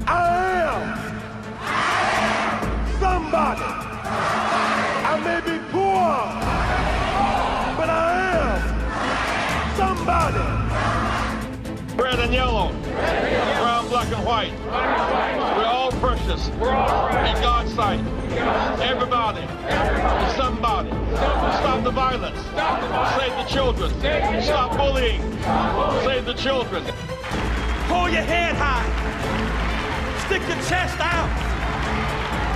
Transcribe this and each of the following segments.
I am somebody. I may be poor, but I am somebody. Red and yellow, brown, black, and white. We're all precious in God's sight. Everybody is somebody. Stop the violence. Save the children. Stop bullying. Save the children. Hold your head high. Stick your chest out.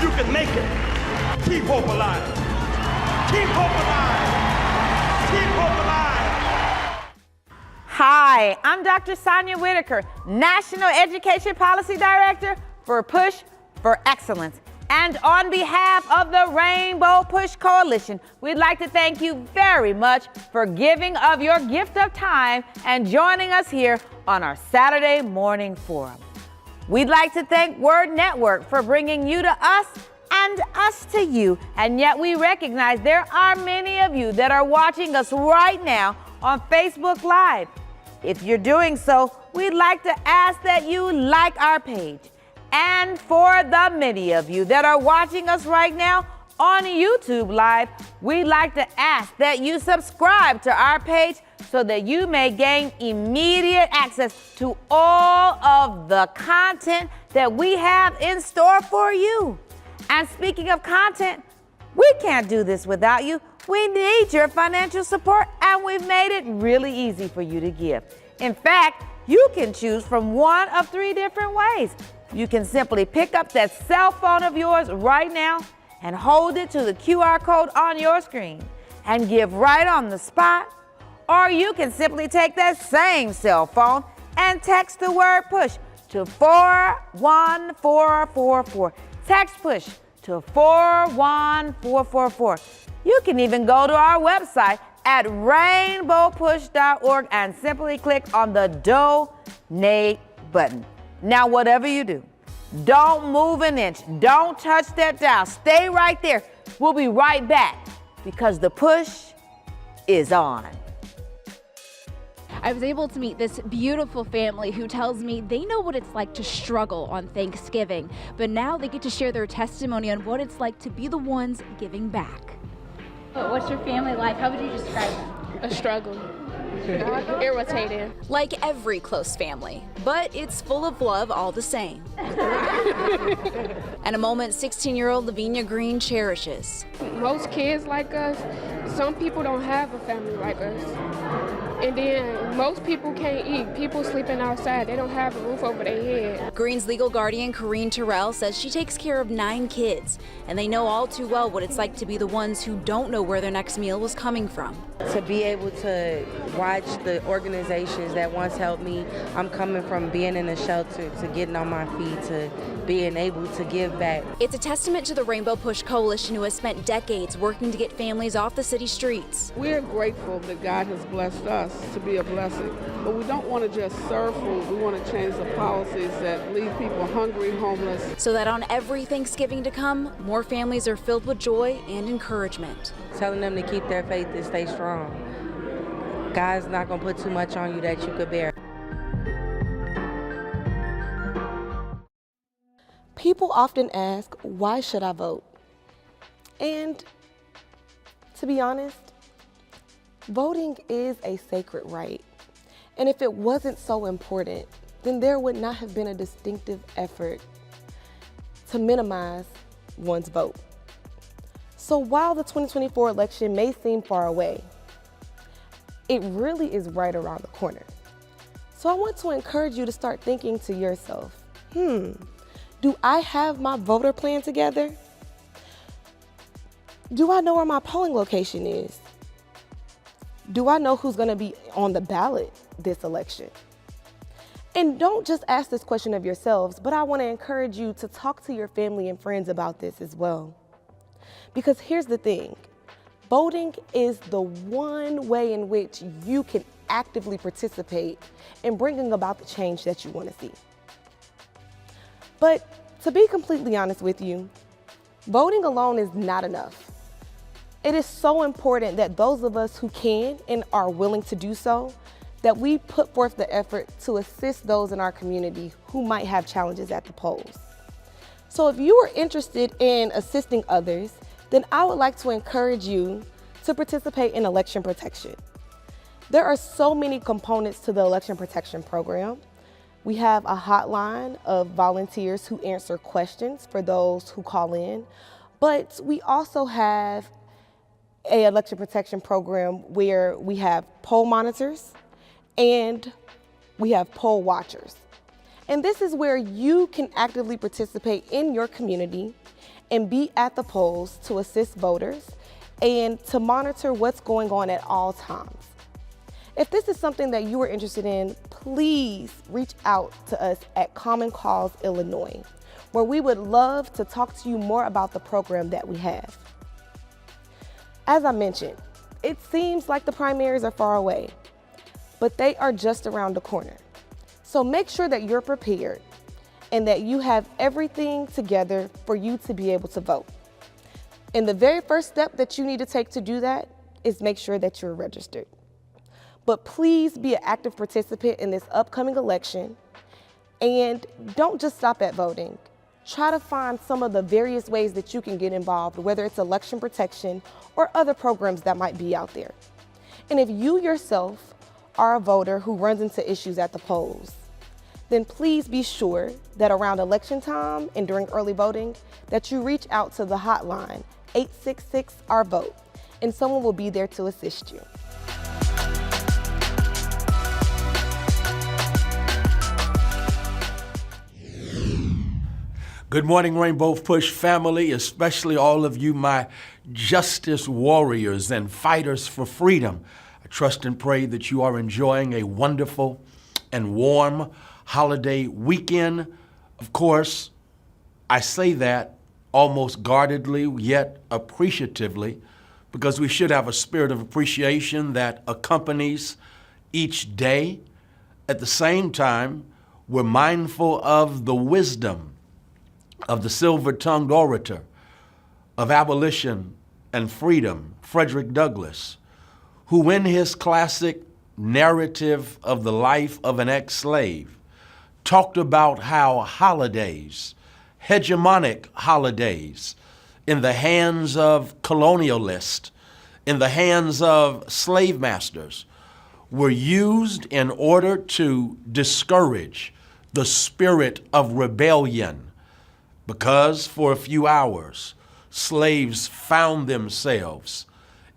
You can make it. Keep hope alive. Keep hope alive. Keep hope alive. Hi, I'm Dr. Sonia Whitaker, National Education Policy Director for Push for Excellence. And on behalf of the Rainbow Push Coalition, we'd like to thank you very much for giving of your gift of time and joining us here on our Saturday morning forum. We'd like to thank Word Network for bringing you to us and us to you. And yet we recognize there are many of you that are watching us right now on Facebook Live. If you're doing so, we'd like to ask that you like our page. And for the many of you that are watching us right now on YouTube Live, we'd like to ask that you subscribe to our page so that you may gain immediate access to all of the content that we have in store for you. And speaking of content, we can't do this without you. We need your financial support, and we've made it really easy for you to give. In fact, you can choose from one of 3 different ways. You can simply pick up that cell phone of yours right now and hold it to the QR code on your screen and give right on the spot. Or you can simply take that same cell phone and text the word PUSH to 41444. Text PUSH to 41444. You can even go to our website at rainbowpush.org and simply click on the donate button. Now, whatever you do, don't move an inch. Don't touch that dial. Stay right there. We'll be right back because the push is on. I was able to meet this beautiful family who tells me they know what it's like to struggle on Thanksgiving, but now they get to share their testimony on what it's like to be the ones giving back. What's your family like? How would you describe them? A struggle. Irritating. Like every close family, but it's full of love all the same. And a moment 16-year-old Lavinia Green cherishes. Most kids like us, some people don't have a family like us. And then most people can't eat. People sleeping outside. They don't have a roof over their head. Green's legal guardian, Corrine Terrell, says she takes care of 9 kids, and they know all too well what it's like to be the ones who don't know where their next meal was coming from. To be able to watch the organizations that once helped me, I'm coming from being in a shelter to getting on my feet to being able to give back. It's a testament to the Rainbow Push Coalition, who has spent decades working to get families off the city streets. We're grateful that God has blessed us to be a blessing, but we don't want to just serve food. We want to change the policies that leave people hungry, homeless. So that on every Thanksgiving to come, more families are filled with joy and encouragement. Telling them to keep their faith and stay strong. God's not going to put too much on you that you could bear. People often ask, why should I vote? And to be honest, voting is a sacred right. And if it wasn't so important, then there would not have been a distinctive effort to minimize one's vote. So while the 2024 election may seem far away, it really is right around the corner. So I want to encourage you to start thinking to yourself, do I have my voter plan together? Do I know where my polling location is? Do I know who's going to be on the ballot this election? And don't just ask this question of yourselves, but I want to encourage you to talk to your family and friends about this as well. Because here's the thing, voting is the one way in which you can actively participate in bringing about the change that you want to see. But to be completely honest with you, voting alone is not enough. It is so important that those of us who can and are willing to do so that we put forth the effort to assist those in our community who might have challenges at the polls. So if you are interested in assisting others, then I would like to encourage you to participate in election protection. There are so many components to the election protection program. We have a hotline of volunteers who answer questions for those who call in, but we also have an election protection program where we have poll monitors and we have poll watchers. And this is where you can actively participate in your community and be at the polls to assist voters and to monitor what's going on at all times. If this is something that you are interested in, please reach out to us at Common Cause Illinois, where we would love to talk to you more about the program that we have. As I mentioned, it seems like the primaries are far away, but they are just around the corner. So make sure that you're prepared and that you have everything together for you to be able to vote. And the very first step that you need to take to do that is make sure that you're registered. But please be an active participant in this upcoming election, and don't just stop at voting. Try to find some of the various ways that you can get involved, whether it's election protection or other programs that might be out there. And if you yourself are a voter who runs into issues at the polls, then please be sure that around election time and during early voting that you reach out to the hotline 866-OUR-VOTE, and someone will be there to assist you. Good morning, Rainbow Push family, especially all of you, my justice warriors and fighters for freedom. I trust and pray that you are enjoying a wonderful and warm holiday weekend. Of course, I say that almost guardedly, yet appreciatively, because we should have a spirit of appreciation that accompanies each day. At the same time, we're mindful of the wisdom of the silver-tongued orator of abolition and freedom, Frederick Douglass, who in his classic narrative of the life of an ex-slave talked about how holidays, hegemonic holidays, in the hands of colonialists, in the hands of slave masters, were used in order to discourage the spirit of rebellion, because for a few hours, slaves found themselves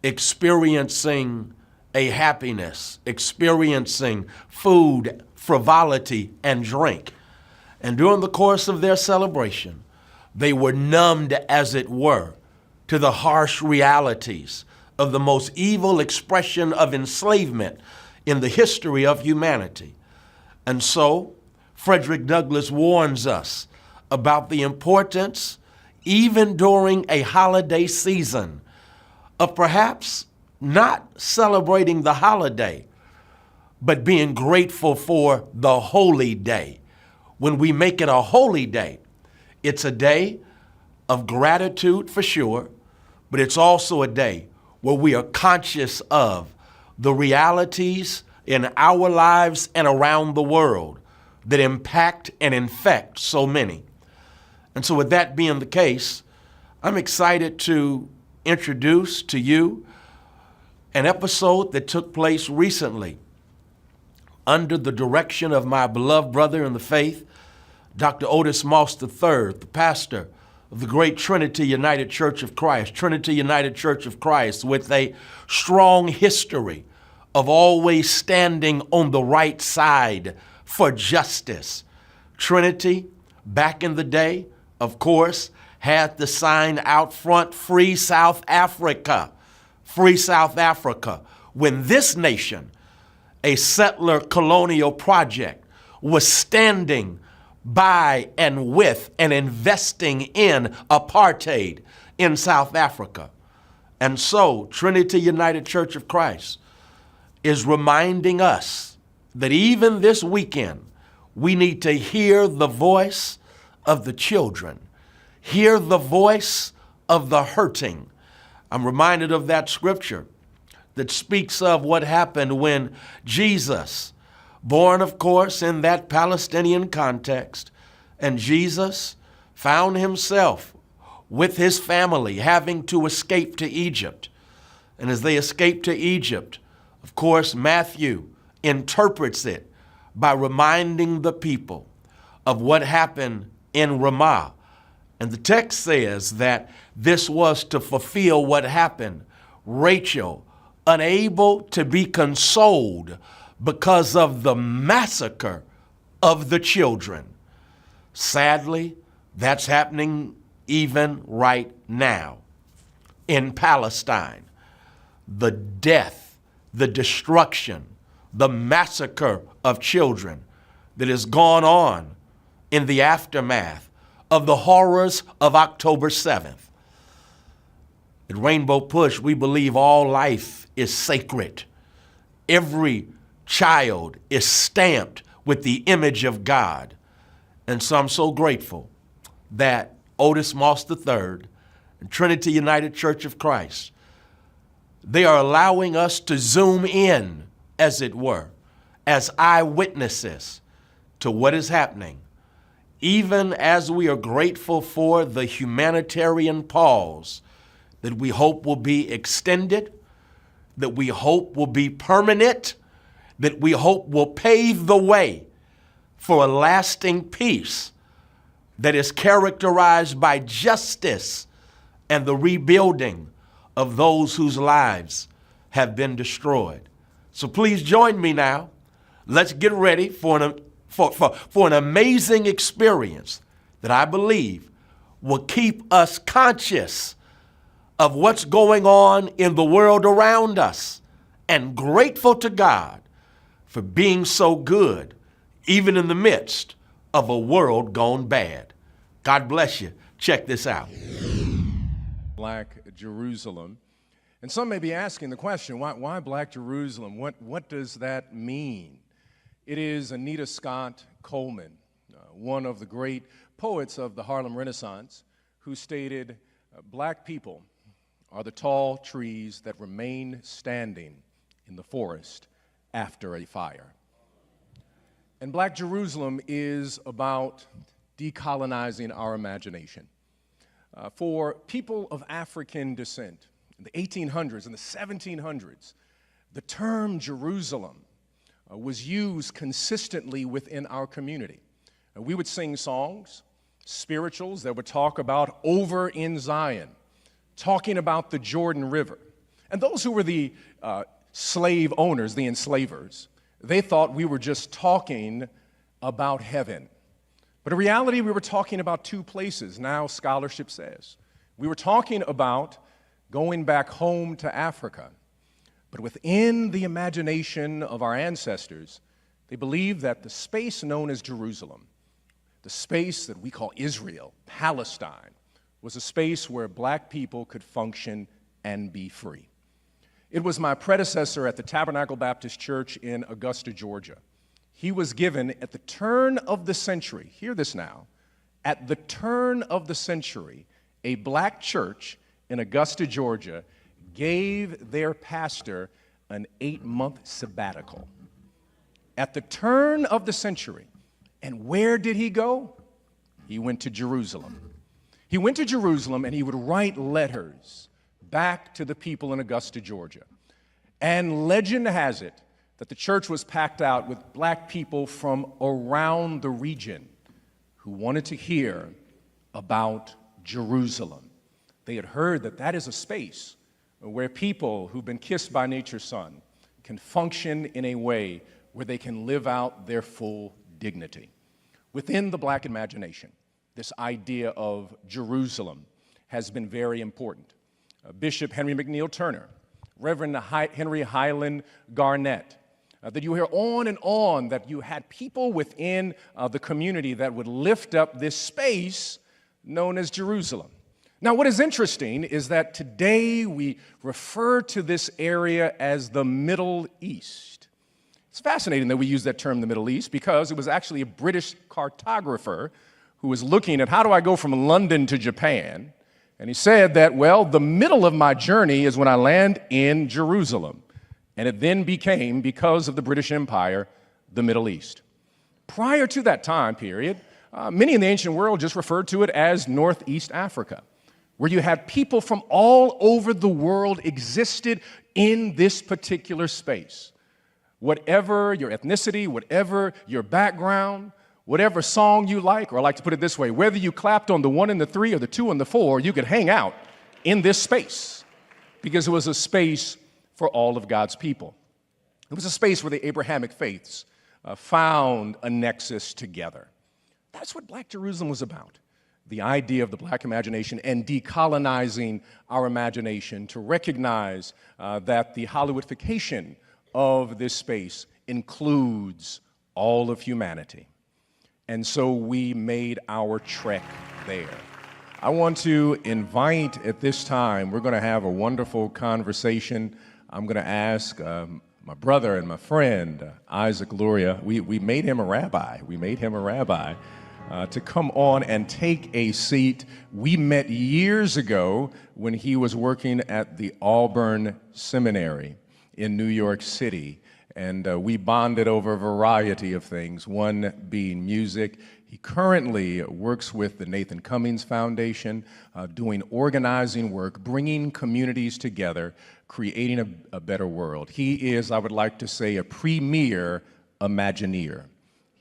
experiencing a happiness, experiencing food, frivolity, and drink. And during the course of their celebration, they were numbed, as it were, to the harsh realities of the most evil expression of enslavement in the history of humanity. And so, Frederick Douglass warns us about the importance, even during a holiday season, of perhaps not celebrating the holiday, but being grateful for the holy day. When we make it a holy day, it's a day of gratitude for sure, but it's also a day where we are conscious of the realities in our lives and around the world that impact and infect so many. And so with that being the case, I'm excited to introduce to you an episode that took place recently under the direction of my beloved brother in the faith, Dr. Otis Moss III, the pastor of the great Trinity United Church of Christ, Trinity United Church of Christ, with a strong history of always standing on the right side for justice. Trinity, back in the day, of course, had the sign out front, Free South Africa, Free South Africa, when this nation, a settler colonial project, was standing by and with and investing in apartheid in South Africa. And so Trinity United Church of Christ is reminding us that even this weekend, we need to hear the voice of the children, hear the voice of the hurting. I'm reminded of that scripture that speaks of what happened when Jesus, born, of course, in that Palestinian context, and Jesus found himself with his family having to escape to Egypt. And as they escaped to Egypt, of course, Matthew interprets it by reminding the people of what happened in Ramah. And the text says that this was to fulfill what happened. Rachel, unable to be consoled because of the massacre of the children. Sadly, that's happening even right now in Palestine. The death, the destruction, the massacre of children that has gone on in the aftermath of the horrors of October 7th. At Rainbow Push, we believe all life is sacred. Every child is stamped with the image of God. And so I'm so grateful that Otis Moss III and Trinity United Church of Christ, they are allowing us to zoom in, as it were, as eyewitnesses to what is happening, even as we are grateful for the humanitarian pause that we hope will be extended, that we hope will be permanent, that we hope will pave the way for a lasting peace that is characterized by justice and the rebuilding of those whose lives have been destroyed. So please join me now. Let's get ready for an amazing experience that I believe will keep us conscious of what's going on in the world around us and grateful to God for being so good, even in the midst of a world gone bad. God bless you. Check this out. Black Jerusalem. And some may be asking the question, why Black Jerusalem? What does that mean? It is Anita Scott Coleman, one of the great poets of the Harlem Renaissance, who stated, "Black people are the tall trees that remain standing in the forest after a fire." And Black Jerusalem is about decolonizing our imagination. For people of African descent, in the 1800s and the 1700s, the term Jerusalem was used consistently within our community. We would sing songs, spirituals that would talk about over in Zion, talking about the Jordan River. And those who were the slave owners, the enslavers, they thought we were just talking about heaven. But in reality, we were talking about two places, now scholarship says. We were talking about going back home to Africa. But within the imagination of our ancestors, they believed that the space known as Jerusalem, the space that we call Israel, Palestine, was a space where black people could function and be free. It was my predecessor at the Tabernacle Baptist Church in Augusta, Georgia. He was given at the turn of the century, hear this now, at the turn of the century, a black church in Augusta, Georgia, gave their pastor an 8-month sabbatical. At the turn of the century. And where did he go? He went to Jerusalem. He went to Jerusalem and he would write letters back to the people in Augusta, Georgia. And legend has it that the church was packed out with black people from around the region who wanted to hear about Jerusalem. They had heard that that is a space where people who've been kissed by nature's son can function in a way where they can live out their full dignity. Within the black imagination, this idea of Jerusalem has been very important. Bishop Henry McNeil Turner, Reverend Henry Highland Garnett, that you hear on, that you had people within the community that would lift up this space known as Jerusalem. Now, what is interesting is that today we refer to this area as the Middle East. It's fascinating that we use that term, the Middle East, because it was actually a British cartographer who was looking at how do I go from London to Japan, and he said that, well, the middle of my journey is when I land in Jerusalem. and it then became, because of the British Empire, the Middle East. Prior to that time period, many in the ancient world just referred to it as Northeast Africa, where you had people from all over the world existed in this particular space. Whatever your ethnicity, whatever your background, whatever song you like, or I like to put it this way, whether you clapped on the 1 and the 3 or the 2 and the 4, you could hang out in this space because it was a space for all of God's people. It was a space where the Abrahamic faiths found a nexus together. That's what Black Jerusalem was about. The idea of the Black imagination and decolonizing our imagination to recognize that the Hollywoodification of this space includes all of humanity. And so we made our trek there. I want to invite at this time, we're going to have a wonderful conversation. I'm going to ask my brother and my friend, Isaac Luria. We made him a rabbi. We made him a rabbi. To come on and take a seat. We met years ago when he was working at the Auburn Seminary in New York City, and we bonded over a variety of things, one being music. He currently works with the Nathan Cummings Foundation, doing organizing work, bringing communities together, creating a better world. He is, I would like to say, a premier Imagineer.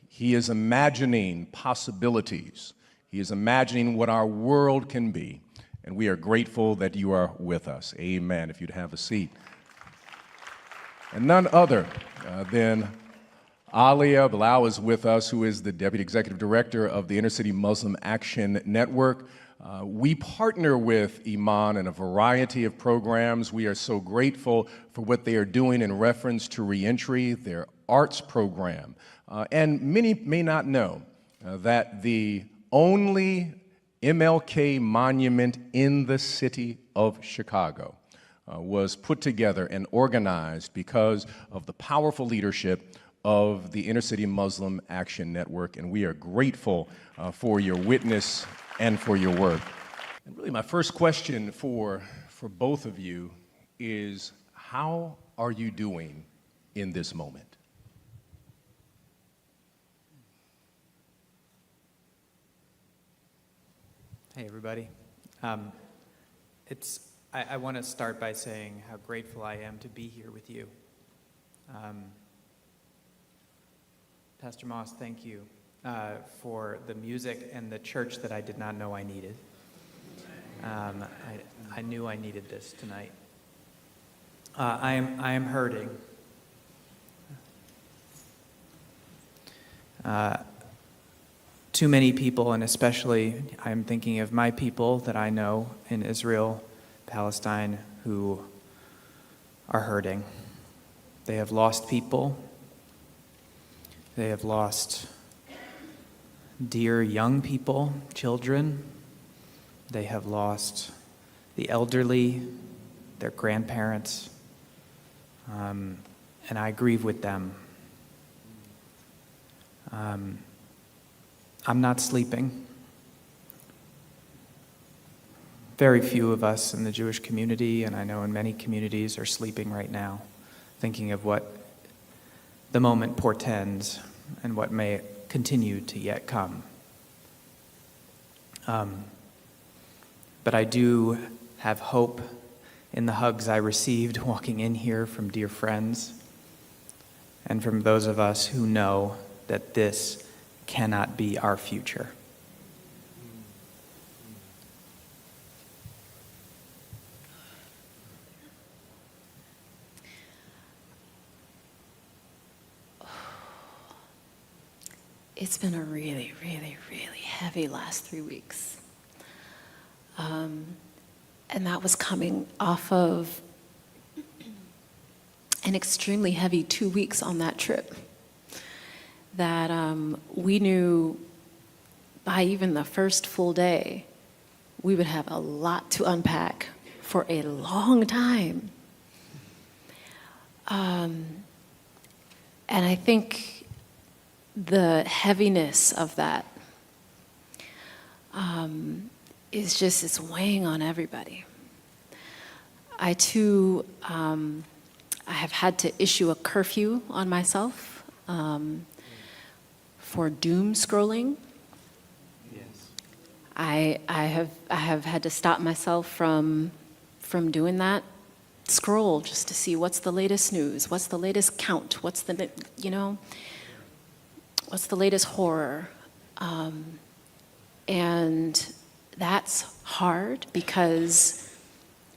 He is imagining possibilities. He is imagining what our world can be. And we are grateful that you are with us. Amen. If you'd have a seat. And none other than Alia Bilal is with us, who is the Deputy Executive Director of the Inner City Muslim Action Network. We partner with Iman in a variety of programs. We are so grateful for what they are doing in reference to reentry, their arts program. And many may not know that the only MLK monument in the city of Chicago was put together and organized because of the powerful leadership of the Inner City Muslim Action Network, and we are grateful for your witness and for your work. And really, my first question for both of you is, how are you doing in this moment? Hey, everybody. I want to start by saying how grateful I am to be here with you. Pastor Moss, thank you for the music and the church that I did not know I needed. I knew I needed this tonight. I am hurting. Too many people, and especially I'm thinking of my people that I know in Israel, Palestine, who are hurting. They have lost people. They have lost dear young people, children. They have lost the elderly, their grandparents, and I grieve with them. I'm not sleeping. Very few of us in the Jewish community, and I know in many communities, are sleeping right now, thinking of what the moment portends and what may continue to yet come. But I do have hope in the hugs I received walking in here from dear friends and from those of us who know that this cannot be our future. It's been a really, really, really heavy last 3 weeks. And that was coming off of an extremely heavy 2 weeks on that trip. That we knew by even the first full day, we would have a lot to unpack for a long time. And I think the heaviness of that it's weighing on everybody. I too I have had to issue a curfew on myself for doom scrolling. Yes. I have had to stop myself from doing that. Scroll just to see what's the latest news, what's the latest count, what's the latest horror. And that's hard because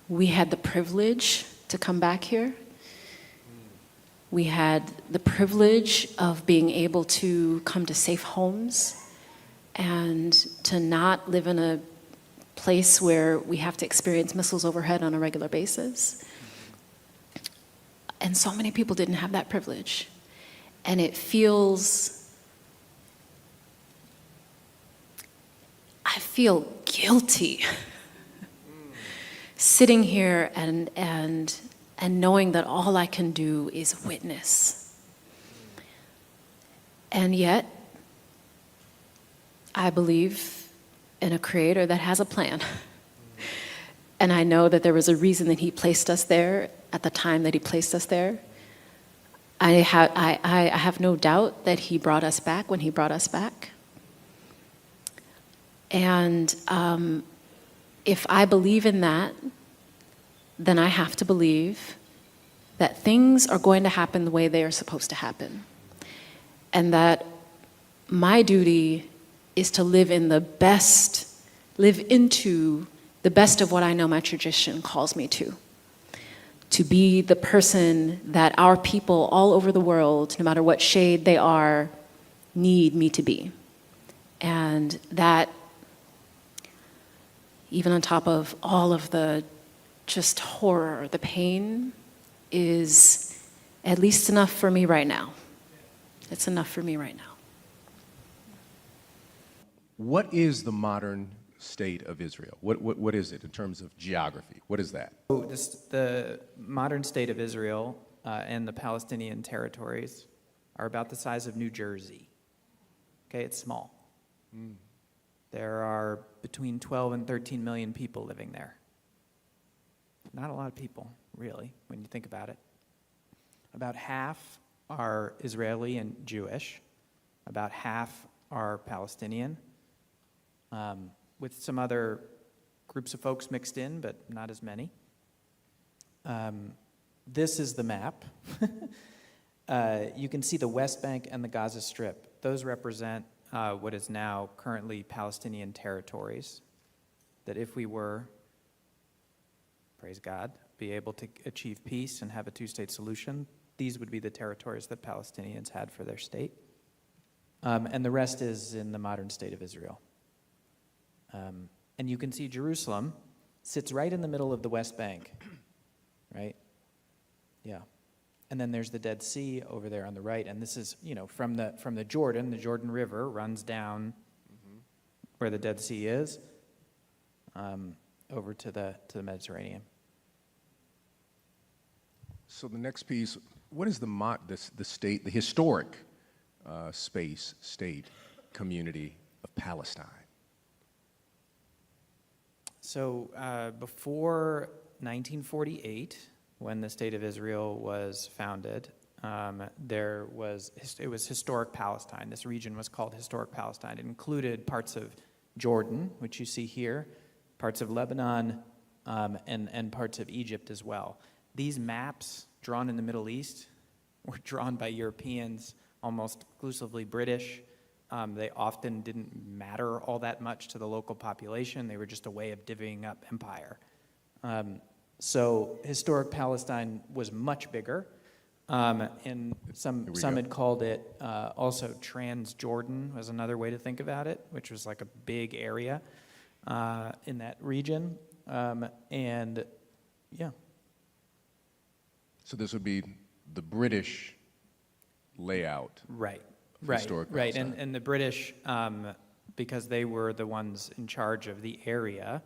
we had the privilege to come back here. We had the privilege of being able to come to safe homes and to not live in a place where we have to experience missiles overhead on a regular basis. And so many people didn't have that privilege. And it feels, I feel guilty sitting here and knowing that all I can do is witness. And yet, I believe in a creator that has a plan. And I know that there was a reason that he placed us there at the time that he placed us there. I have no doubt that he brought us back when he brought us back. And if I believe in that, then I have to believe that things are going to happen the way they are supposed to happen. And that my duty is to live into the best of what I know my tradition calls me to be the person that our people all over the world, no matter what shade they are, need me to be. And that, even on top of all of the just horror, the pain, is at least enough for me right now. It's enough for me right now. What is the modern state of Israel? What is it in terms of geography? What is that? So the modern state of Israel and the Palestinian territories are about the size of New Jersey. Okay, it's small. There are between 12 and 13 million people living there. Not a lot of people, really, when you think about it. About half are Israeli and Jewish. About half are Palestinian, with some other groups of folks mixed in, but not as many. This is the map. You can see the West Bank and the Gaza Strip. Those represent what is now currently Palestinian territories, that if we were, praise God, be able to achieve peace and have a two-state solution, these would be the territories that Palestinians had for their state. And the rest is in the modern state of Israel. And you can see Jerusalem sits right in the middle of the West Bank, right? Yeah. And then there's the Dead Sea over there on the right, and this is, from the Jordan River runs down where the Dead Sea is, over to the Mediterranean. So the next piece, what is the state, the historic state community of Palestine? So before 1948, when the State of Israel was founded, it was historic Palestine. This region was called historic Palestine. It included parts of Jordan, which you see here, parts of Lebanon, and parts of Egypt as well. These maps drawn in the Middle East were drawn by Europeans, almost exclusively British. They often didn't matter all that much to the local population. They were just a way of divvying up empire. So historic Palestine was much bigger, and some had called it also Transjordan was another way to think about it, which was like a big area in that region, and yeah. So this would be the British layout, right? Historic Right, Palestine. and the British, because they were the ones in charge of the area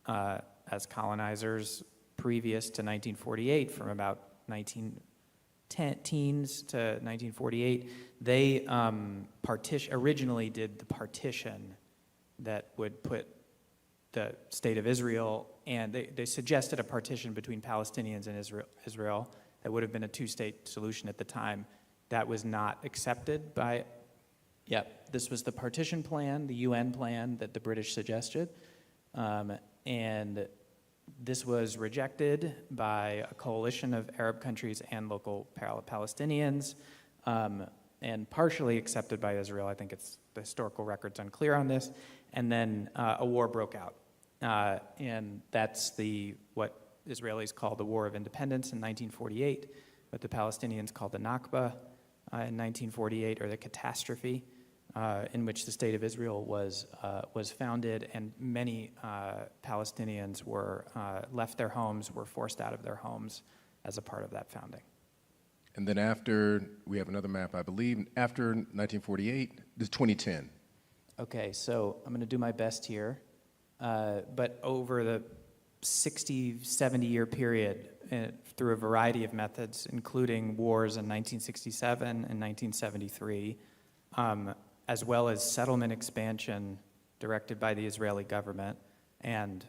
as colonizers previous to 1948, from about 1910s to 1948, they originally did the partition that would put the State of Israel, and they suggested a partition between Palestinians and Israel, that would have been a two-state solution at the time. That was not accepted by, this was the partition plan, the UN plan that the British suggested. And this was rejected by a coalition of Arab countries and local Palestinians, and partially accepted by Israel. I think the historical record's unclear on this. And then a war broke out. And that's what Israelis call the War of Independence in 1948, what the Palestinians called the Nakba in 1948, or the catastrophe, in which the State of Israel was founded, and many Palestinians were left their homes, were forced out of their homes as a part of that founding. And then after, we have another map, I believe, after 1948, this is 2010. Okay, so I'm going to do my best here, but over the 60, 70-year period, through a variety of methods, including wars in 1967 and 1973, as well as settlement expansion directed by the Israeli government and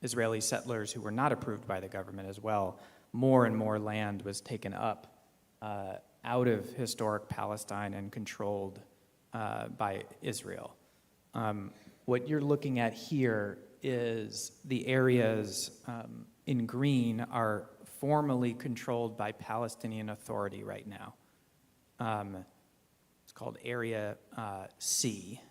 Israeli settlers who were not approved by the government as well, more and more land was taken up out of historic Palestine and controlled by Israel. What you're looking at here is the areas in green are formally controlled by Palestinian Authority right now. It's called Area C.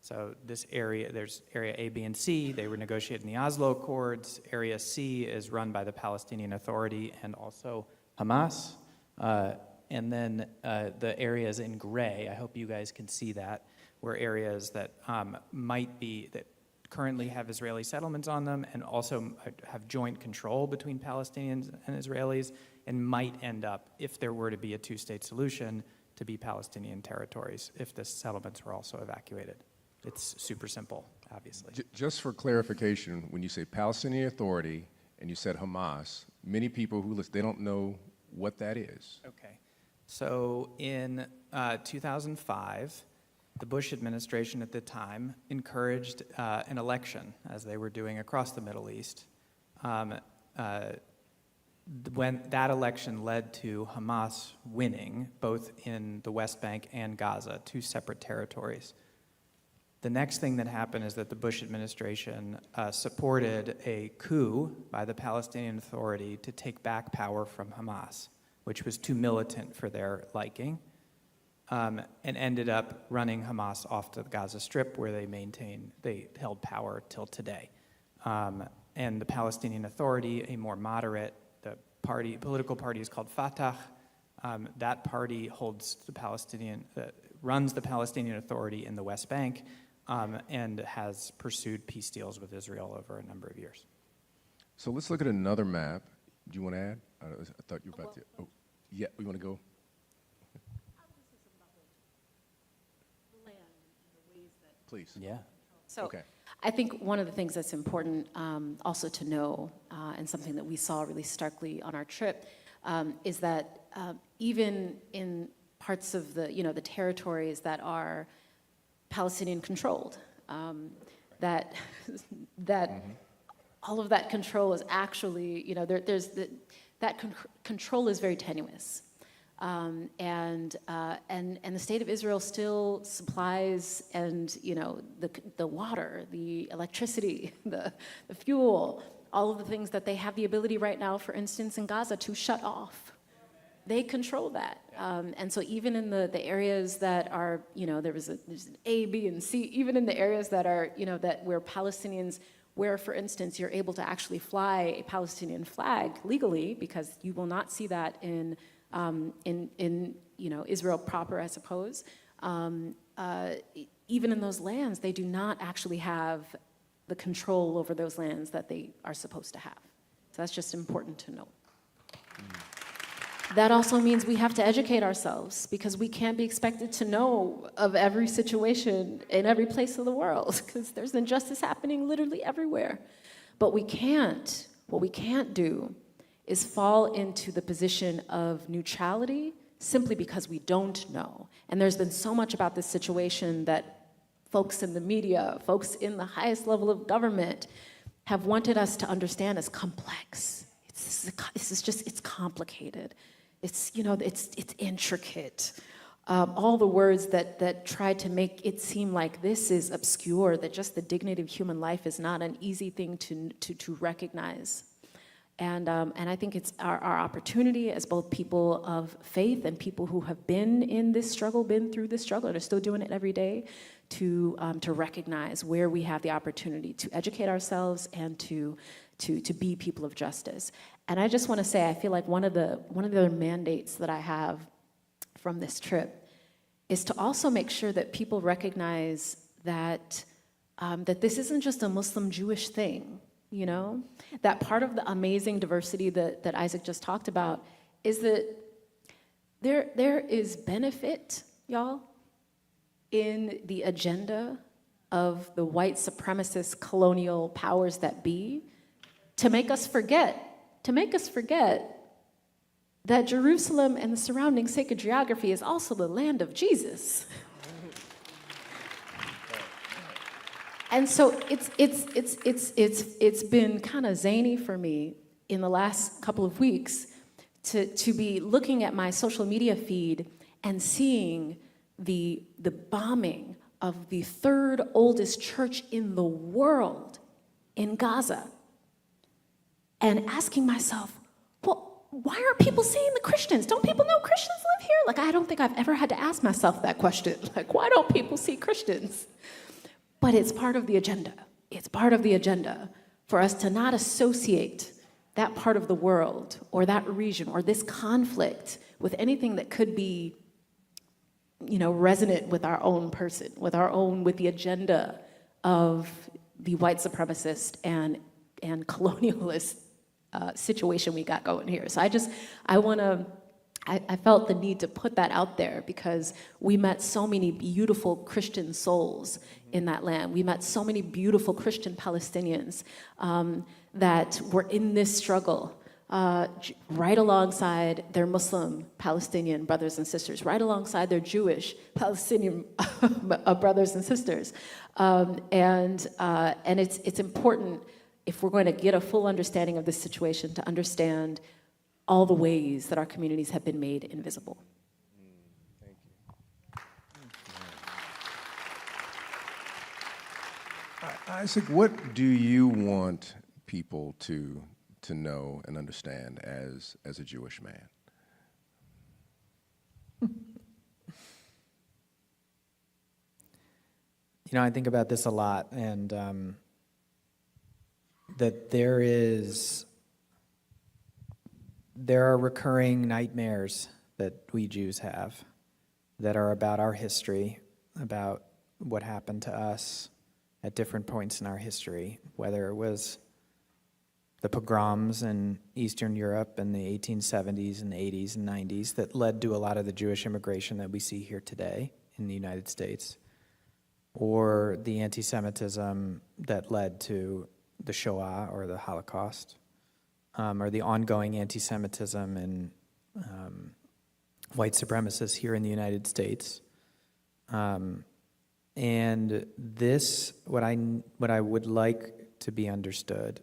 So this area, there's Area A, B, and C. They were negotiated in the Oslo Accords. Area C is run by the Palestinian Authority and also Hamas. And then the areas in gray, I hope you guys can see that, were areas that that currently have Israeli settlements on them and also have joint control between Palestinians and Israelis, and might end up, if there were to be a two-state solution, to be Palestinian territories if the settlements were also evacuated. It's super simple, obviously. Just for clarification, when you say Palestinian Authority and you said Hamas, many people who listen, they don't know what that is. Okay. So in 2005, the Bush administration at the time encouraged an election, as they were doing across the Middle East. When that election led to Hamas winning, both in the West Bank and Gaza, two separate territories. The next thing that happened is that the Bush administration supported a coup by the Palestinian Authority to take back power from Hamas, which was too militant for their liking, and ended up running Hamas off to the Gaza Strip, where they held power till today. And the Palestinian Authority, a more moderate, political party is called Fatah. That party runs the Palestinian Authority in the West Bank, and has pursued peace deals with Israel over a number of years. So let's look at another map. Do you want to add? I thought you were about to. Oh, yeah, we want to go? Please. Yeah. So okay. I think one of the things that's important also to know, and something that we saw really starkly on our trip, is that even in parts of the territories that are Palestinian controlled, that all of that control is actually, control is very tenuous. And the State of Israel still supplies the water, the electricity, the fuel, all of the things that they have the ability right now, for instance, in Gaza, to shut off. They control that. And so even in the areas that are, there's an A, B, and C, even in the areas that are, where Palestinians, where, for instance, you're able to actually fly a Palestinian flag legally, because you will not see that in Israel proper, I suppose. Even in those lands, they do not actually have the control over those lands that they are supposed to have. So that's just important to note. That also means we have to educate ourselves, because we can't be expected to know of every situation in every place of the world, because there's injustice happening literally everywhere. But what we can't do is fall into the position of neutrality simply because we don't know. And there's been so much about this situation that folks in the media, folks in the highest level of government have wanted us to understand as complex. it's complicated. It's, it's intricate. All the words that try to make it seem like this is obscure, that just the dignity of human life is not an easy thing to recognize. And I think it's our opportunity as both people of faith and people who have been in this struggle, been through this struggle, and are still doing it every day, to recognize where we have the opportunity to educate ourselves and to be people of justice. And I just want to say, I feel like one of the other mandates that I have from this trip is to also make sure that people recognize that that this isn't just a Muslim-Jewish thing. That part of the amazing diversity that Isaac just talked about is that there is benefit, y'all, in the agenda of the white supremacist colonial powers that be to make us forget that Jerusalem and the surrounding sacred geography is also the land of Jesus. And so it's been kind of zany for me in the last couple of weeks to be looking at my social media feed and seeing the bombing of the third oldest church in the world in Gaza, and asking myself, well, why aren't people seeing the Christians? Don't people know Christians live here? Like, I don't think I've ever had to ask myself that question. Like, why don't people see Christians? But it's part of the agenda. It's part of the agenda for us to not associate that part of the world or that region or this conflict with anything that could be, resonant with our own person, with the agenda of the white supremacist and colonialist situation we got going here. So I felt the need to put that out there because we met so many beautiful Christian souls in that land. We met so many beautiful Christian Palestinians that were in this struggle right alongside their Muslim Palestinian brothers and sisters, right alongside their Jewish Palestinian brothers and sisters. And it's important, if we're going to get a full understanding of this situation, to understand all the ways that our communities have been made invisible. Thank you. Isaac, what do you want people to know and understand as a Jewish man? I think about this a lot, and that there are recurring nightmares that we Jews have that are about our history, about what happened to us at different points in our history, whether it was the pogroms in Eastern Europe in the 1870s and 80s and 90s that led to a lot of the Jewish immigration that we see here today in the United States, or the anti-Semitism that led to the Shoah or the Holocaust, or the ongoing anti-Semitism and white supremacists here in the United States. And this, what I would like to be understood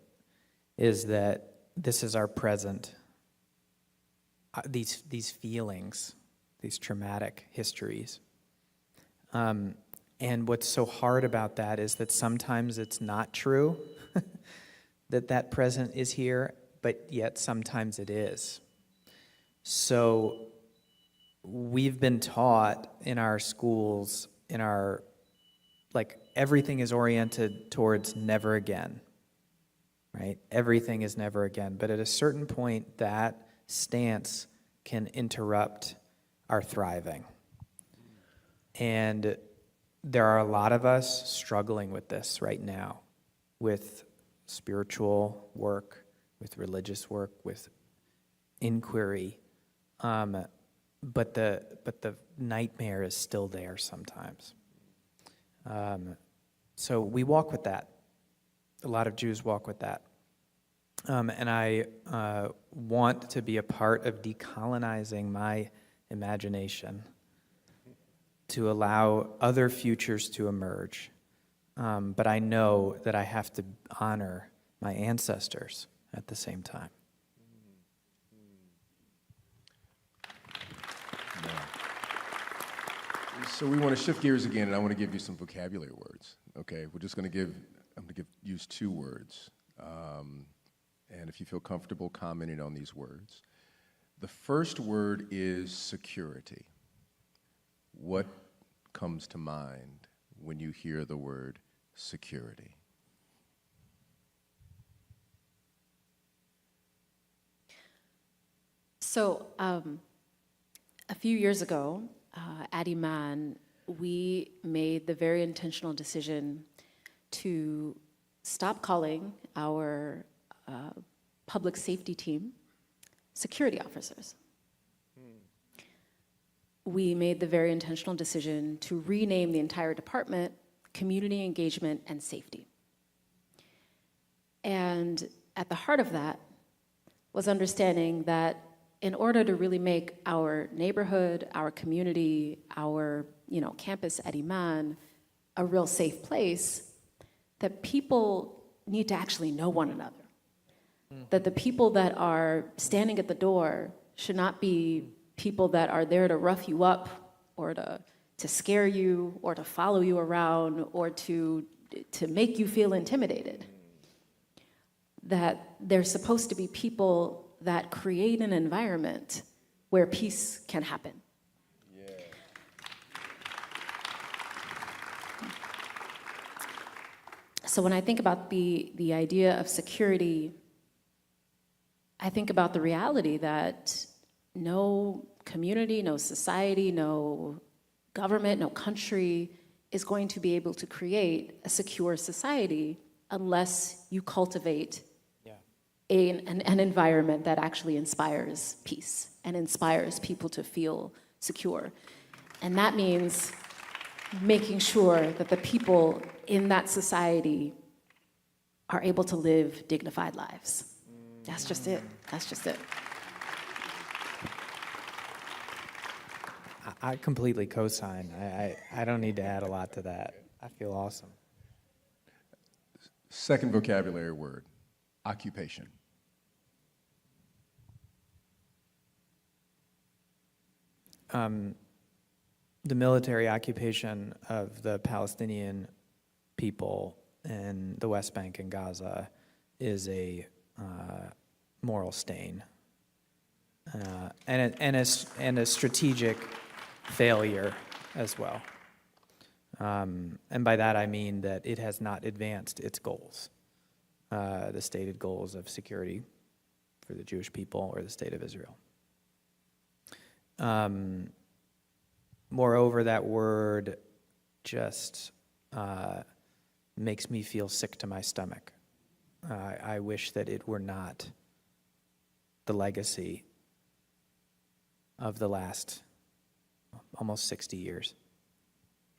is that this is our present. These feelings, these traumatic histories. And what's so hard about that is that sometimes it's not true that present is here, but yet sometimes it is. So we've been taught in our schools, everything is oriented towards never again, right? Everything is never again. But at a certain point, that stance can interrupt our thriving. And there are a lot of us struggling with this right now, with spiritual work, with religious work, with inquiry. But the nightmare is still there sometimes. So we walk with that. A lot of Jews walk with that. And I want to be a part of decolonizing my imagination to allow other futures to emerge. But I know that I have to honor my ancestors at the same time. So we want to shift gears again, and I want to give you some vocabulary words. Okay, I'm going to use 2 words, and if you feel comfortable commenting on these words. The first word is security. What comes to mind when you hear the word security? So a few years ago, at Iman, we made the very intentional decision to stop calling our public safety team security officers. We made the very intentional decision to rename the entire department Community Engagement and Safety. And at the heart of that was understanding that in order to really make our neighborhood, our community, our campus at Iman a real safe place, that people need to actually know one another. That the people that are standing at the door should not be people that are there to rough you up or to scare you or to follow you around or to make you feel intimidated. That they're supposed to be people that create an environment where peace can happen. So when I think about the idea of security, I think about the reality that no community, no society, no government, no country is going to be able to create a secure society unless you cultivate an environment that actually inspires peace and inspires people to feel secure. And that means making sure that the people in that society are able to live dignified lives. That's just it. That's just it. I completely co-sign. I don't need to add a lot to that. I feel awesome. Second vocabulary word, occupation. The military occupation of the Palestinian people in the West Bank and Gaza is a moral stain and a strategic failure as well. And by that I mean that it has not advanced its goals, the stated goals of security for the Jewish people or the state of Israel. Moreover, that word just makes me feel sick to my stomach. I wish that it were not the legacy of the last almost 60 years,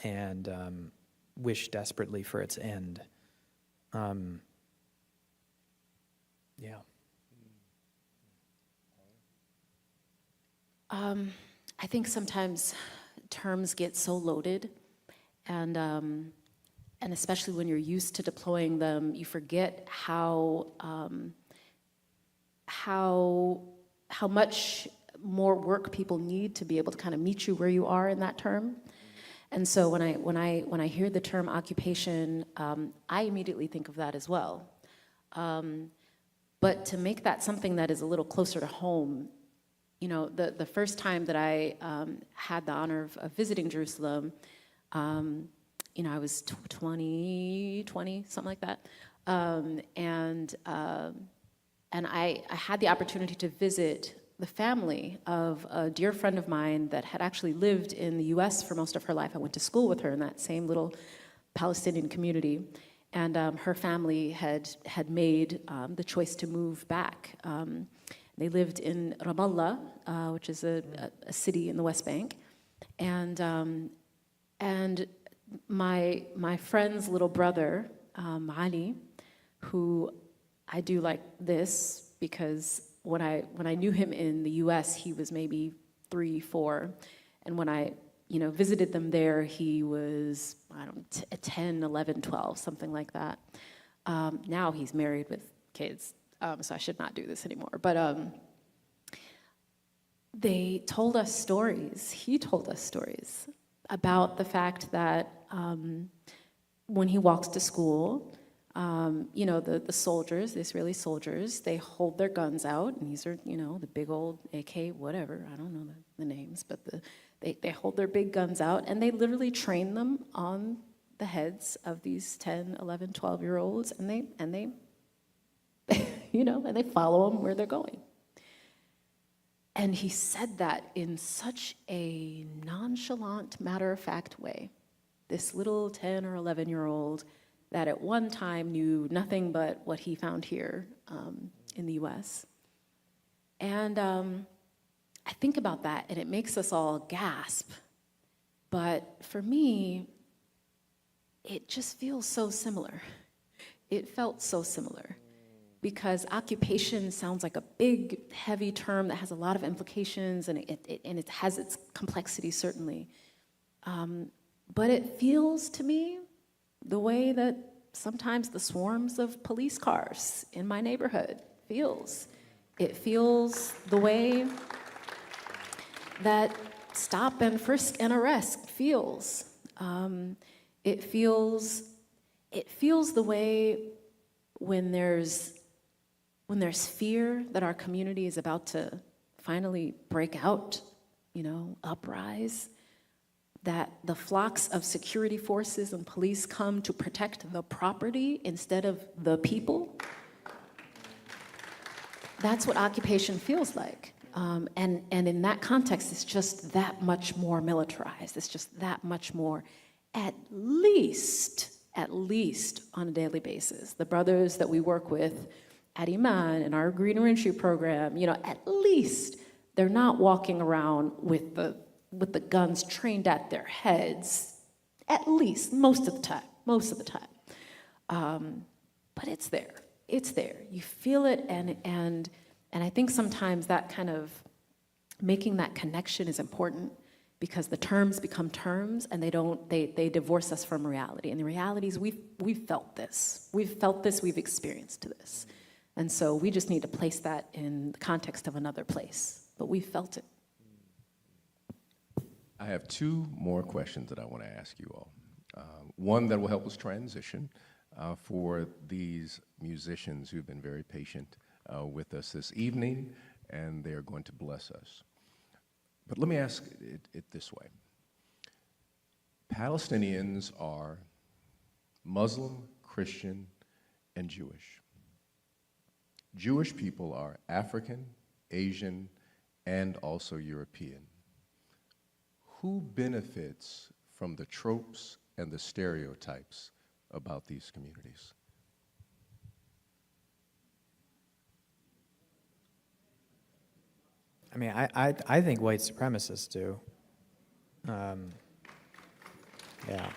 and wish desperately for its end. I think sometimes terms get so loaded, and especially when you're used to deploying them, you forget how much more work people need to be able to kind of meet you where you are in that term. And so when I hear the term occupation, I immediately think of that as well. But to make that something that is a little closer to home, the first time that I had the honor of visiting Jerusalem, I was 20, something like that. And I had the opportunity to visit the family of a dear friend of mine that had actually lived in the US for most of her life. I went to school with her in that same little Palestinian community. And her family had made the choice to move back. They lived in Ramallah, which is a city in the West Bank. And my friend's little brother, Ali, who I do like this because when I knew him in the US, he was maybe 3, 4. And when I visited them there, he was, 10, 11, 12, something like that. Now he's married with kids, so I should not do this anymore. But they told us stories. He told us stories about the fact that when he walks to school, the soldiers, the Israeli soldiers, they hold their guns out, and these are, the big old AK, whatever, I don't know the names, but they hold their big guns out, and they literally train them on the heads of these 10, 11, 12-year-olds, and they and they follow them where they're going. And he said that in such a nonchalant, matter-of-fact way. This little 10 or 11-year-old that at one time knew nothing but what he found here in the US. And I think about that, and it makes us all gasp. But for me, it just feels so similar. It felt so similar. Because occupation sounds like a big, heavy term that has a lot of implications, and it has its complexity, certainly. But it feels to me the way that sometimes the swarms of police cars in my neighborhood feels. It feels the way that stop and frisk and arrest feels. It feels the way when there's fear that our community is about to finally break out, uprise, that the flocks of security forces and police come to protect the property instead of the people. That's what occupation feels like. And in that context, it's just that much more militarized. It's just that much more, at least on a daily basis. The brothers that we work with at Iman in our Green Entry program, at least they're not walking around with the guns trained at their heads, at least most of the time. But it's there. You feel it, and I think sometimes that kind of making that connection is important, because the terms become terms, and they divorce us from reality. And the reality is we've felt this. We've experienced this. And so we just need to place that in the context of another place. But we felt it. I have two more questions that I want to ask you all. One that will help us transition for these musicians who've been very patient with us this evening, and they are going to bless us. But let me ask it this way. Palestinians are Muslim, Christian, and Jewish. Jewish people are African, Asian, and also European. Who benefits from the tropes and the stereotypes about these communities? I mean, I think white supremacists do. Yeah.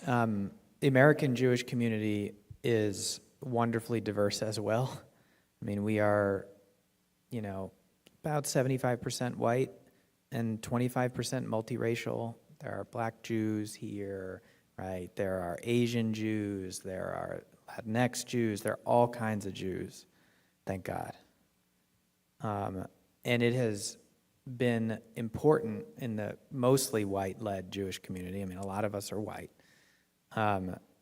The American Jewish community is wonderfully diverse as well. I mean, we are, about 75% white and 25% multiracial. There are black Jews here, right? There are Asian Jews, there are Latinx Jews, there are all kinds of Jews, thank God. And it has been important in the mostly white-led Jewish community, I mean, a lot of us are white,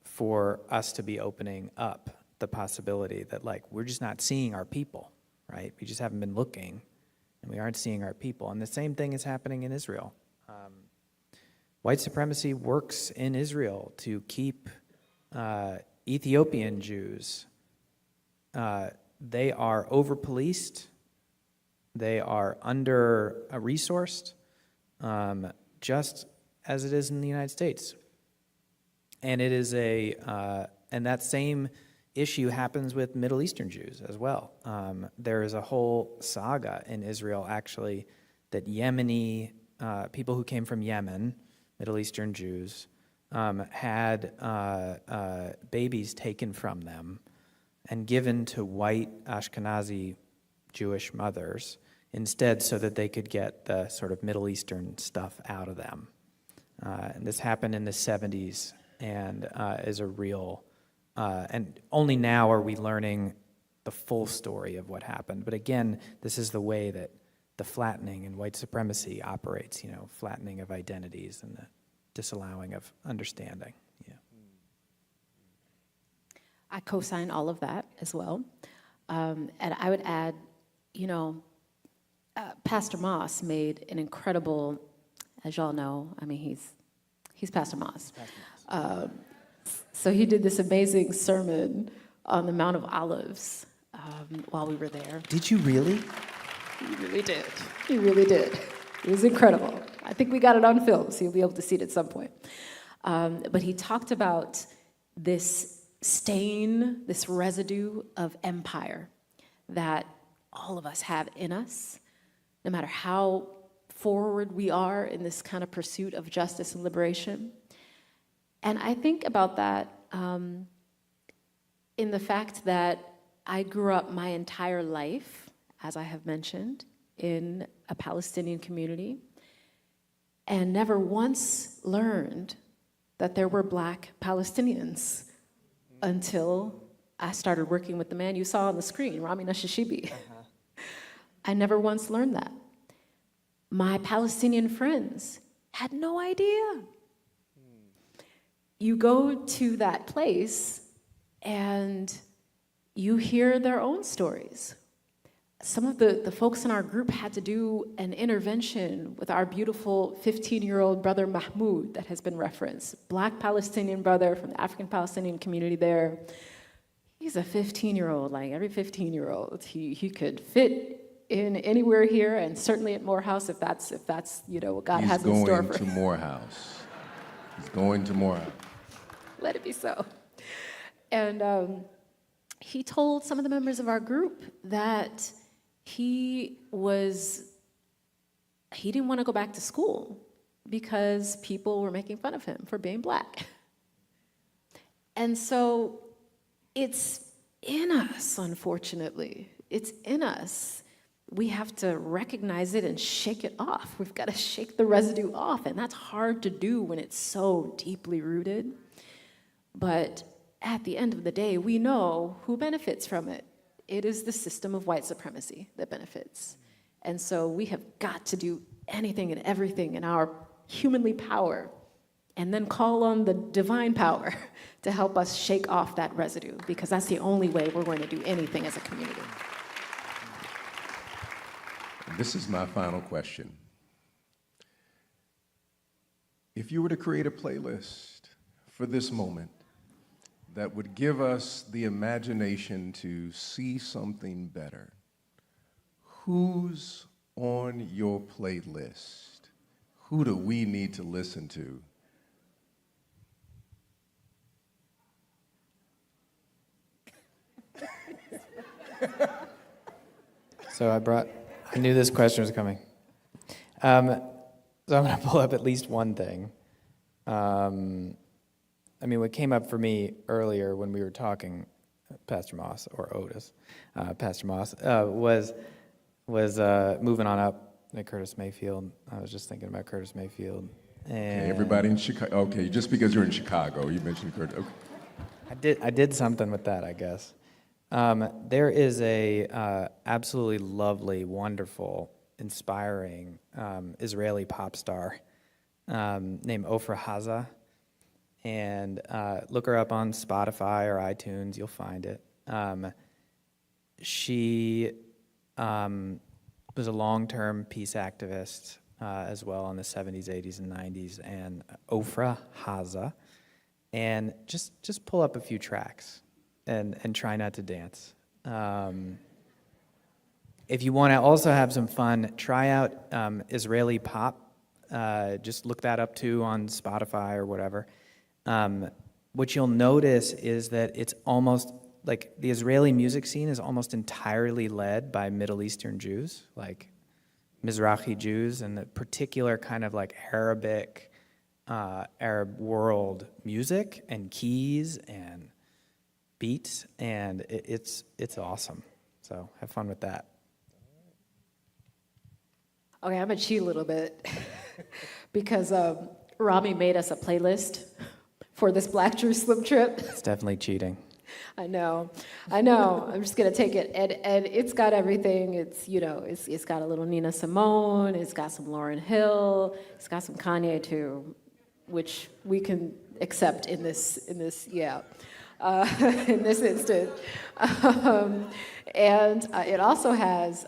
for us to be opening up the possibility that, we're just not seeing our people, right? We just haven't been looking, and we aren't seeing our people. And the same thing is happening in Israel. White supremacy works in Israel to keep Ethiopian Jews. They are over-policed. They are under-resourced, just as it is in the United States. And it is and that same issue happens with Middle Eastern Jews as well. There is a whole saga in Israel, actually, that Yemeni people who came from Yemen, Middle Eastern Jews, had babies taken from them and given to white Ashkenazi Jewish mothers instead, so that they could get the sort of Middle Eastern stuff out of them. And this happened in the 70s and is a real, and only now are we learning the full story of what happened. But again, this is the way that the flattening and white supremacy operates, flattening of identities and the disallowing of understanding. Yeah. I co-sign all of that as well. And I would add, Pastor Moss made an incredible, as y'all know, he's Pastor Moss. So he did this amazing sermon on the Mount of Olives while we were there. Did you really? He really did. He really did. It was incredible. I think we got it on film, so you'll be able to see it at some point. But he talked about this stain, this residue of empire that all of us have in us, no matter how forward we are in this kind of pursuit of justice and liberation. And I think about that in the fact that I grew up my entire life, as I have mentioned, in a Palestinian community, and never once learned that there were Black Palestinians until I started working with the man you saw on the screen, Rami Nashashibi. I never once learned that. My Palestinian friends had no idea. You go to that place and you hear their own stories. Some of the folks in our group had to do an intervention with our beautiful 15-year-old brother Mahmoud that has been referenced. Black Palestinian brother from the African Palestinian community there. He's a 15-year-old, like every 15-year-old. He could fit in anywhere here, and certainly at Morehouse if that's what God has in store for him. He's going to Morehouse. He's going to Morehouse. Let it be so. And he told some of the members of our group that he didn't want to go back to school because people were making fun of him for being Black. And so it's in us, unfortunately. It's in us. We have to recognize it and shake it off. We've got to shake the residue off, and that's hard to do when it's so deeply rooted. But at the end of the day, we know who benefits from it. It is the system of white supremacy that benefits. And so we have got to do anything and everything in our humanly power, and then call on the divine power to help us shake off that residue, because that's the only way we're going to do anything as a community. This is my final question. If you were to create a playlist for this moment that would give us the imagination to see something better, who's on your playlist? Who do we need to listen to? So I knew this question was coming. So I'm going to pull up at least one thing. What came up for me earlier when we were talking, Pastor Moss, or Otis, Pastor Moss, was moving on up at Curtis Mayfield. I was just thinking about Curtis Mayfield. And okay, everybody in Chicago. Okay, just because you're in Chicago, you mentioned Curtis. Okay. I did something with that, I guess. There is a absolutely lovely, wonderful, inspiring Israeli pop star named Ofra Haza. And look her up on Spotify or iTunes, you'll find it. She was a long-term peace activist as well in the 70s, 80s, and 90s, and Ofra Haza. And just pull up a few tracks and try not to dance. If you want to also have some fun, try out Israeli pop. Just look that up too on Spotify or whatever. What you'll notice is that it's almost like the Israeli music scene is almost entirely led by Middle Eastern Jews, like Mizrahi Jews, and the particular kind of like Arabic, Arab world music and keys and beats, and it's awesome. So have fun with that. Okay, I'm gonna cheat a little bit because Rami made us a playlist for this Black Jerusalem trip. It's definitely cheating. I know. I'm just gonna take it, and it's got everything. It's it's got a little Nina Simone. It's got some Lauryn Hill. It's got some Kanye too, which we can accept in this in this instant. And it also has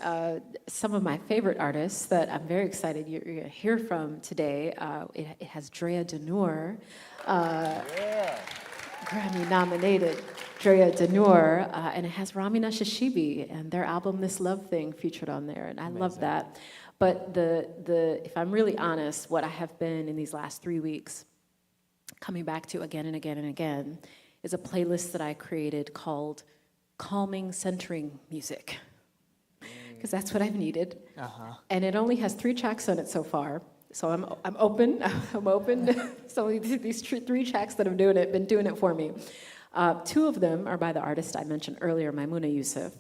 some of my favorite artists that I'm very excited you're going to hear from today. It has Drea Denur, Grammy-nominated Drea Denur, and it has Ramina Shashibi and their album This Love Thing featured on there, and I love that. But if I'm really honest, what I have been in these last 3 weeks coming back to again and again and again is a playlist that I created called Calming Centering Music, because that's what I've needed. And it only has 3 tracks on it so far. So I'm open. I'm open. So these 3 tracks that been doing it for me. 2 of them are by the artist I mentioned earlier, Maimouna Youssef.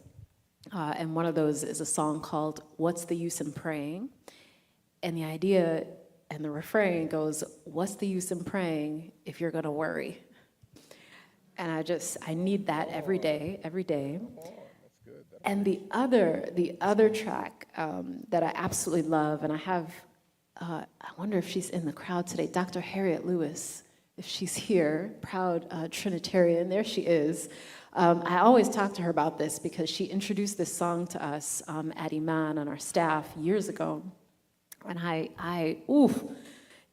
And one of those is a song called What's the Use in Praying? And the idea and the refrain goes, what's the use in praying if you're gonna worry? And I need that every day. And the other track that I absolutely love, and I have, I wonder if she's in the crowd today, Dr. Harriet Lewis, if she's here, proud Trinitarian, there she is. I always talk to her about this because she introduced this song to us at Iman on our staff years ago. And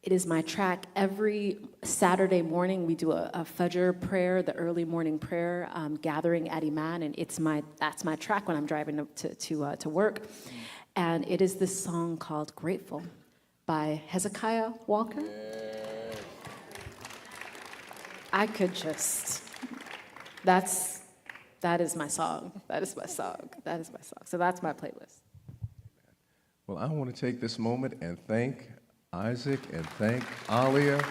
it is my track. Every Saturday morning, we do a Fajr prayer, the early morning prayer, gathering at Iman, and that's my track when I'm driving to work. And it is this song called Grateful by Hezekiah Walker. I could just, that is my song. So that's my playlist. Well, I want to take this moment and thank Isaac and thank Alia.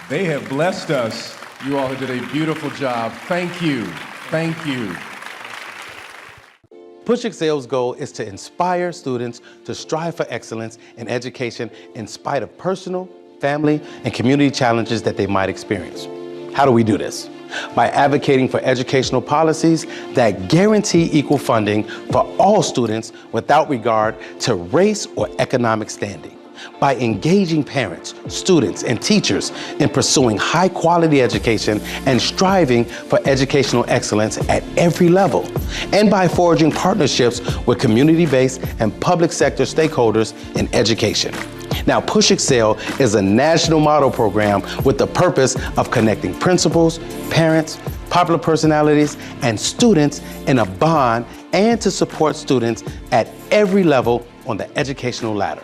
They have blessed us. You all did a beautiful job. Thank you. Push Excel's goal is to inspire students to strive for excellence in education in spite of personal, family, and community challenges that they might experience. How do we do this? By advocating for educational policies that guarantee equal funding for all students without regard to race or economic standing. By engaging parents, students, and teachers in pursuing high-quality education and striving for educational excellence at every level. And by forging partnerships with community-based and public sector stakeholders in education. Now, Push Excel is a national model program with the purpose of connecting principals, parents, popular personalities, and students in a bond and to support students at every level on the educational ladder.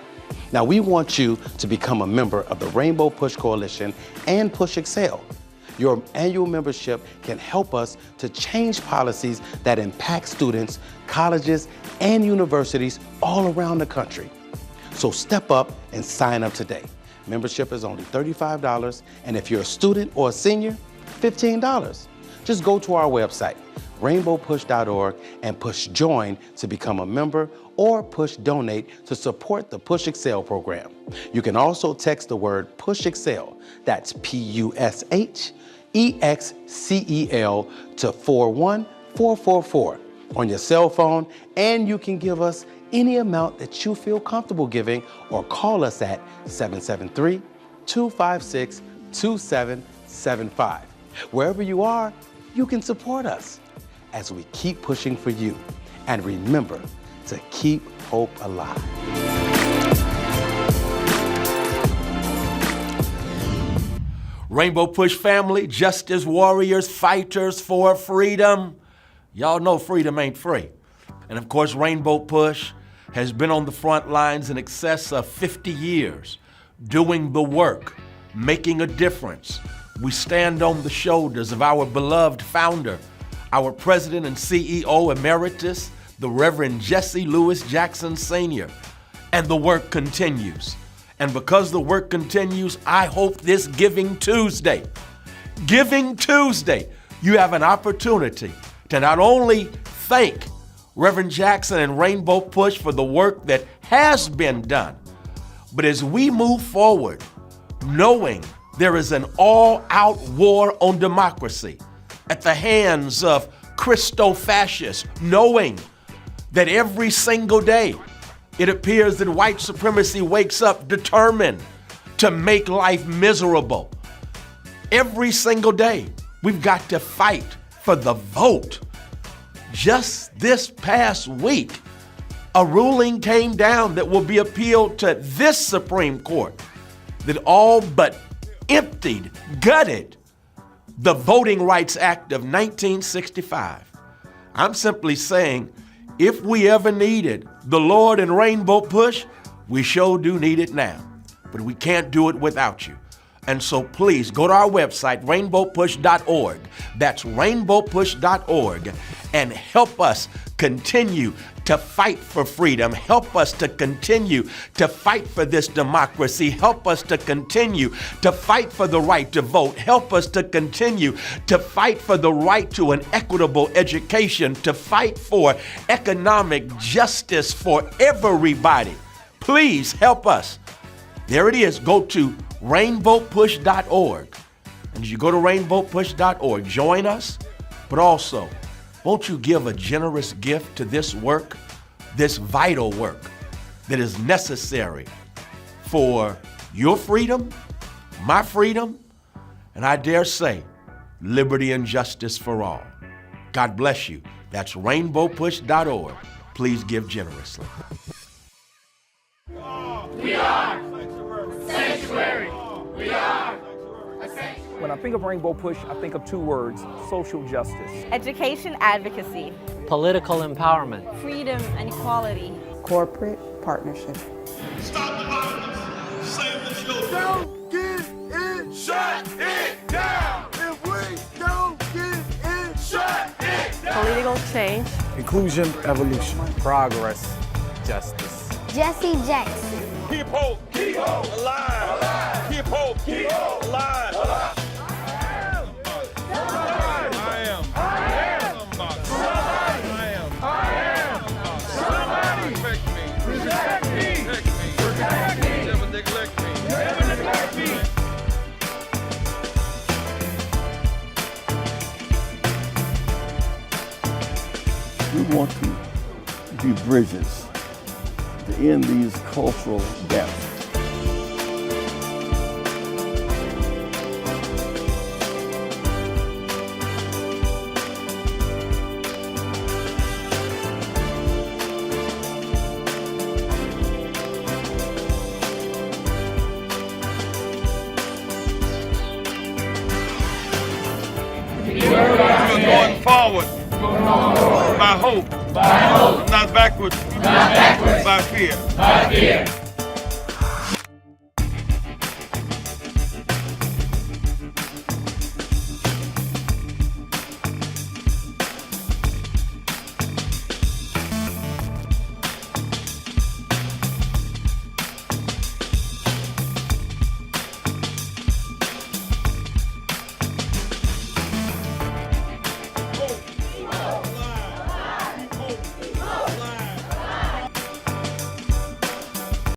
Now, we want you to become a member of the Rainbow Push Coalition and Push Excel. Your annual membership can help us to change policies that impact students, colleges, and universities all around the country. So step up and sign up today. Membership is only $35, and if you're a student or a senior, $15. Just go to our website, rainbowpush.org, and push join to become a member or push donate to support the Push Excel program. You can also text the word Push Excel, that's PUSHEXCEL, to 41444 on your cell phone, and you can give us any amount that you feel comfortable giving or call us at 773-256-2775. Wherever you are, you can support us as we keep pushing for you. And remember to keep hope alive. Rainbow Push family, justice warriors, fighters for freedom. Y'all know freedom ain't free. And of course, Rainbow Push has been on the front lines in excess of 50 years, doing the work, making a difference. We stand on the shoulders of our beloved founder, our president and CEO emeritus, the Reverend Jesse Lewis Jackson Sr., and the work continues. And because the work continues, I hope this Giving Tuesday, you have an opportunity to not only thank Reverend Jackson and Rainbow Push for the work that has been done, but as we move forward, knowing there is an all-out war on democracy, at the hands of Christo-fascists, knowing that every single day it appears that white supremacy wakes up determined to make life miserable. Every single day, we've got to fight for the vote. Just this past week, a ruling came down that will be appealed to this Supreme Court that all but emptied, gutted the Voting Rights Act of 1965. I'm simply saying, if we ever needed the Lord and Rainbow Push, we sure do need it now. But we can't do it without you. And so please go to our website, rainbowpush.org. That's rainbowpush.org, and help us continue to fight for freedom. Help us to continue to fight for this democracy. Help us to continue to fight for the right to vote. Help us to continue to fight for the right to an equitable education, to fight for economic justice for everybody. Please help us. There it is. Go to rainbowpush.org. And as you go to rainbowpush.org, join us, but also, won't you give a generous gift to this work, this vital work that is necessary for your freedom, my freedom, and I dare say, liberty and justice for all. God bless you. That's rainbowpush.org. Please give generously. We are sanctuary. We are a sanctuary. When I think of Rainbow Push, I think of two words: social justice, education advocacy, political empowerment, freedom and equality, corporate partnership. Stop the violence. Save the children. Don't get in. Shut it down. If we don't get in, shut it down. Political change, inclusion, evolution, progress, justice. Jesse Jackson. Keep hope. Keep hope alive. Keep hope. Keep hope alive. We want to be bridges to end these cultural gaps. We're going forward. By hope. Not backwards. By fear.